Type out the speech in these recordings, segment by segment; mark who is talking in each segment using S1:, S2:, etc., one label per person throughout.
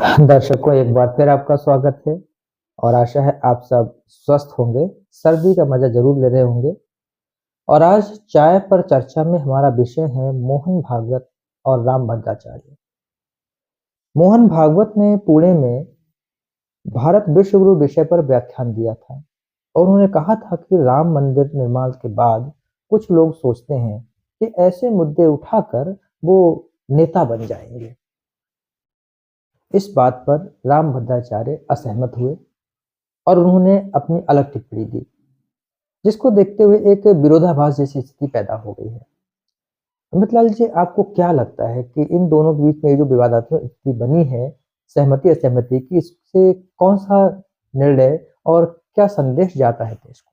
S1: दर्शकों, एक बार फिर आपका स्वागत है और आशा है आप सब स्वस्थ होंगे, सर्दी का मजा जरूर ले रहे होंगे। और आज चाय पर चर्चा में हमारा विषय है मोहन भागवत और राम भद्राचार्य। मोहन भागवत ने पुणे में भारत विश्व गुरु विषय पर व्याख्यान दिया था और उन्होंने कहा था कि राम मंदिर निर्माण के बाद कुछ लोग सोचते हैं कि ऐसे मुद्दे उठाकर वो नेता बन जाएंगे। इस बात पर राम भद्राचार्य असहमत हुए और उन्होंने अपनी अलग टिप्पणी दी, जिसको देखते हुए एक विरोधाभास जैसी स्थिति पैदा हो गई है। अमित लाल जी, आपको क्या लगता है कि इन दोनों के बीच में ये जो विवादात्मक स्थिति बनी है, सहमति असहमति की, इससे कौन सा निर्णय और क्या संदेश जाता है देश को?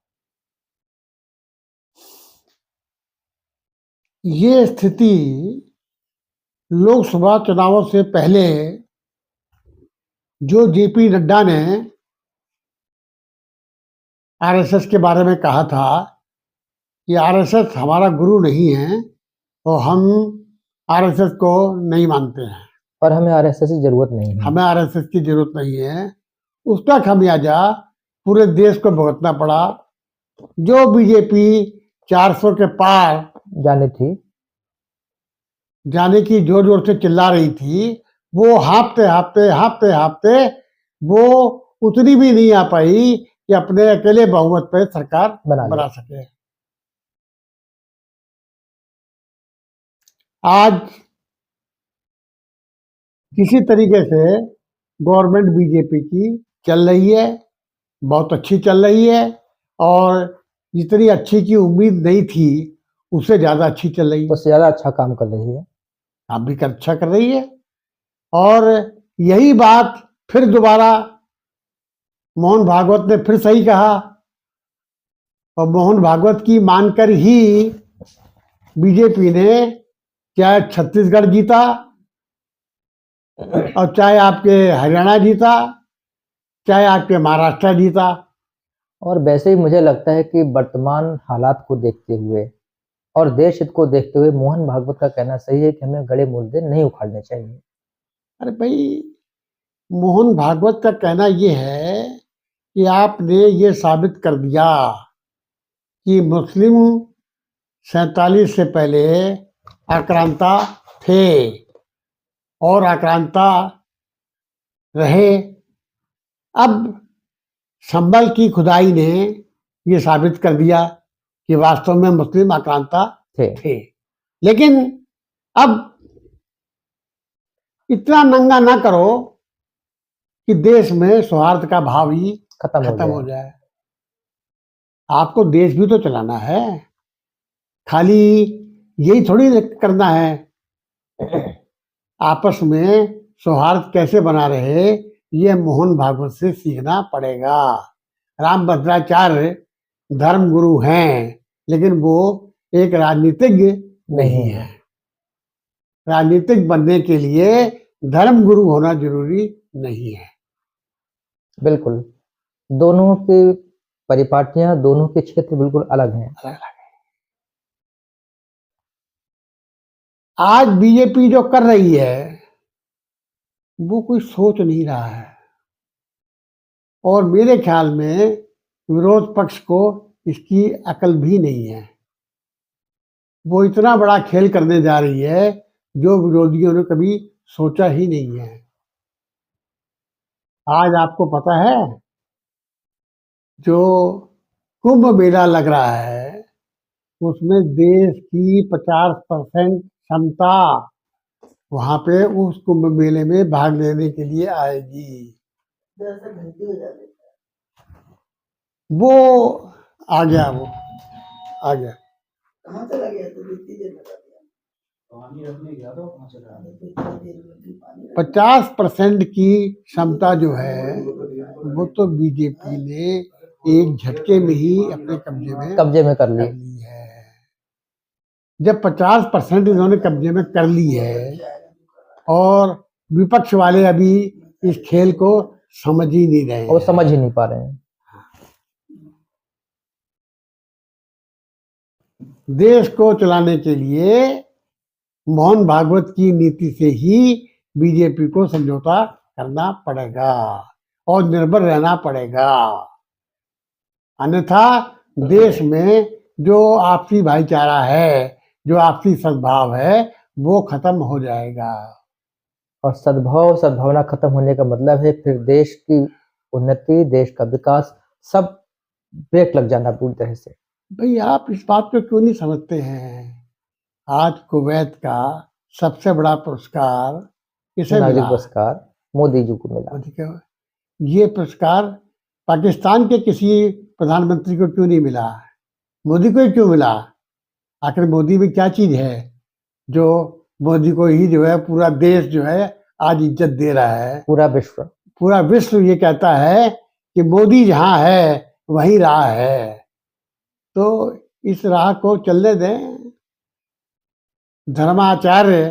S2: ये स्थिति लोकसभा चुनावों से पहले जो जेपी नड्डा ने आरएसएस के बारे में कहा था कि आरएसएस हमारा गुरु नहीं है और हम आरएसएस को नहीं मानते हैं
S1: और हमें आरएसएस की जरूरत नहीं है।
S2: हमें आरएसएस की जरूरत नहीं है, उसका खमियाजा पूरे देश को भुगतना पड़ा। जो बीजेपी 400 के पार जाने की जोर जोर से चिल्ला रही थी, वो हाँफते वो उतनी भी नहीं आ पाई कि अपने अकेले बहुमत पे सरकार बना सके। आज किसी तरीके से गवर्नमेंट बीजेपी की चल रही है, बहुत अच्छी चल रही है और जितनी अच्छी की उम्मीद नहीं थी उससे ज्यादा अच्छी चल रही है,
S1: उससे ज्यादा अच्छा काम कर रही है।
S2: आप भी अच्छा कर रही है। और यही बात फिर दोबारा मोहन भागवत ने फिर सही कहा और मोहन भागवत की मानकर ही बीजेपी ने चाहे छत्तीसगढ़ जीता और चाहे आपके हरियाणा जीता, चाहे आपके महाराष्ट्र जीता।
S1: और वैसे ही मुझे लगता है कि वर्तमान हालात को देखते हुए और देश हित को देखते हुए मोहन भागवत का कहना सही है कि हमें गड़े मुर्दे नहीं उखाड़ने चाहिए।
S2: अरे भाई, मोहन भागवत का कहना यह है कि आपने ये साबित कर दिया कि मुस्लिम 47 से पहले आक्रांता थे और आक्रांता रहे। अब संभल की खुदाई ने ये साबित कर दिया कि वास्तव में मुस्लिम आक्रांता थे। लेकिन अब इतना नंगा ना करो कि देश में सौहार्द का भाव ही खत्म हो जाए। आपको देश भी तो चलाना है, खाली यही थोड़ी करना है। आपस में सौहार्द कैसे बना रहे, ये मोहन भागवत से सीखना पड़ेगा। राम भद्राचार्य धर्म गुरु हैं, लेकिन वो एक राजनीतिज्ञ नहीं है। राजनीतिक बनने के लिए धर्म गुरु होना जरूरी नहीं है।
S1: बिल्कुल, दोनों की परिपाटियां, दोनों के क्षेत्र बिल्कुल अलग हैं।
S2: आज बीजेपी जो कर रही है वो कोई सोच नहीं रहा है और मेरे ख्याल में विरोध पक्ष को इसकी अकल भी नहीं है। वो इतना बड़ा खेल करने जा रही है जो विरोधियों ने कभी सोचा ही नहीं है। आज आपको पता है, जो कुंभ मेला लग रहा है उसमें देश की 50% क्षमता वहां पे उस कुंभ मेले में भाग लेने के लिए आएगी। वो आ गया, आ गया। कहाँ चला गया? तो 50% की क्षमता जो है वो तो बीजेपी ने एक झटके में ही अपने कब्जे में कर ली है। जब 50% इन्होंने कब्जे में कर ली है और विपक्ष वाले अभी इस खेल को समझ ही नहीं रहे हैं,
S1: वो समझ ही नहीं पा रहे हैं।
S2: देश को चलाने के लिए मोहन भागवत की नीति से ही बीजेपी को समझौता करना पड़ेगा और निर्भर रहना पड़ेगा, अन्यथा देश में जो आपसी भाईचारा है, जो आपसी सद्भाव है, वो खत्म हो जाएगा।
S1: और सद्भाव सद्भावना खत्म होने का मतलब है फिर देश की उन्नति, देश का विकास सब ब्रेक लग जाना पूरी तरह से।
S2: भाई आप इस बात को क्यों नहीं समझते हैं? आज कुवैत का सबसे बड़ा पुरस्कार किसे
S1: नागरिक
S2: मिला?
S1: पुरस्कार मोदी जी को मिला।
S2: मोदी को। ये पुरस्कार पाकिस्तान के किसी प्रधानमंत्री को क्यों नहीं मिला? मोदी को ही क्यों मिला? आखिर मोदी में क्या चीज है जो मोदी को ही जो है पूरा देश जो है आज इज्जत दे रहा है?
S1: पूरा विश्व
S2: ये कहता है कि मोदी जहाँ है वहीं राह है, तो इस राह को चलने दें। धर्माचार्य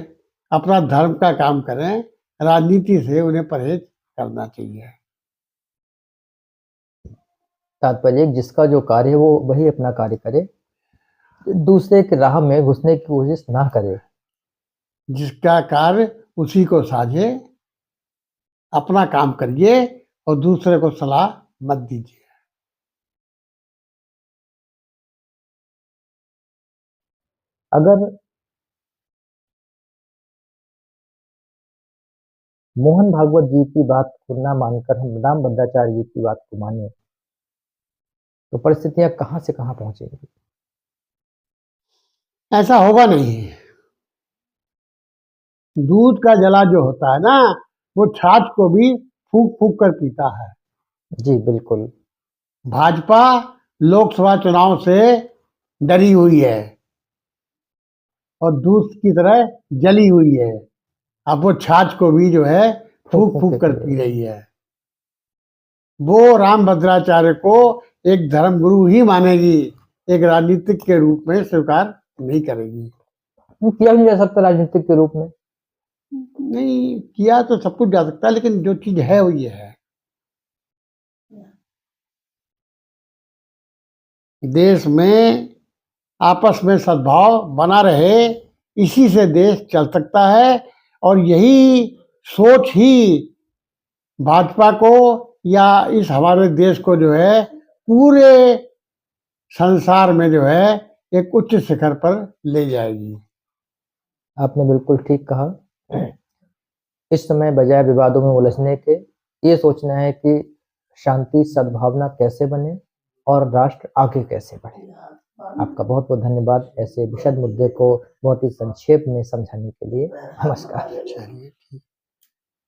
S2: अपना धर्म का काम करें, राजनीति से उन्हें परहेज करना चाहिए।
S1: तात्पर्य जिसका जो कार्य है वो वही अपना कार्य करे, दूसरे के राह में घुसने की कोशिश ना करे।
S2: जिसका कार्य उसी को साझे, अपना काम करिए और दूसरे को सलाह मत दीजिए।
S1: अगर मोहन भागवत जी की बात को ना मानकर हम रामभद्राचार्य जी की बात को माने तो परिस्थितियां कहां से कहां पहुंचेंगी?
S2: ऐसा होगा नहीं। दूध का जला जो होता है ना, वो छाछ को भी फूंक फूंक कर पीता है।
S1: जी बिल्कुल।
S2: भाजपा लोकसभा चुनाव से डरी हुई है और दूध की तरह जली हुई है। अब वो छाछ को भी जो है फूंक फूंक कर पी रही है। वो रामभद्राचार्य को एक धर्मगुरु ही मानेगी, एक राजनीतिक के रूप में स्वीकार नहीं करेगी।
S1: किया नहीं जा सकता राजनीतिक के रूप में?
S2: नहीं किया तो सब कुछ जा सकता है, लेकिन जो चीज है वो ये है, देश में आपस में सद्भाव बना रहे, इसी से देश चल सकता है। और यही सोच ही भाजपा को या इस हमारे देश को जो है पूरे संसार में जो है एक उच्च शिखर पर ले जाएगी।
S1: आपने बिल्कुल ठीक कहा। इस समय बजाय विवादों में उलझने के ये सोचना है कि शांति सद्भावना कैसे बने और राष्ट्र आगे कैसे बढ़े। आपका बहुत बहुत धन्यवाद ऐसे विशद मुद्दे को बहुत ही संक्षेप में समझाने के लिए। नमस्कार।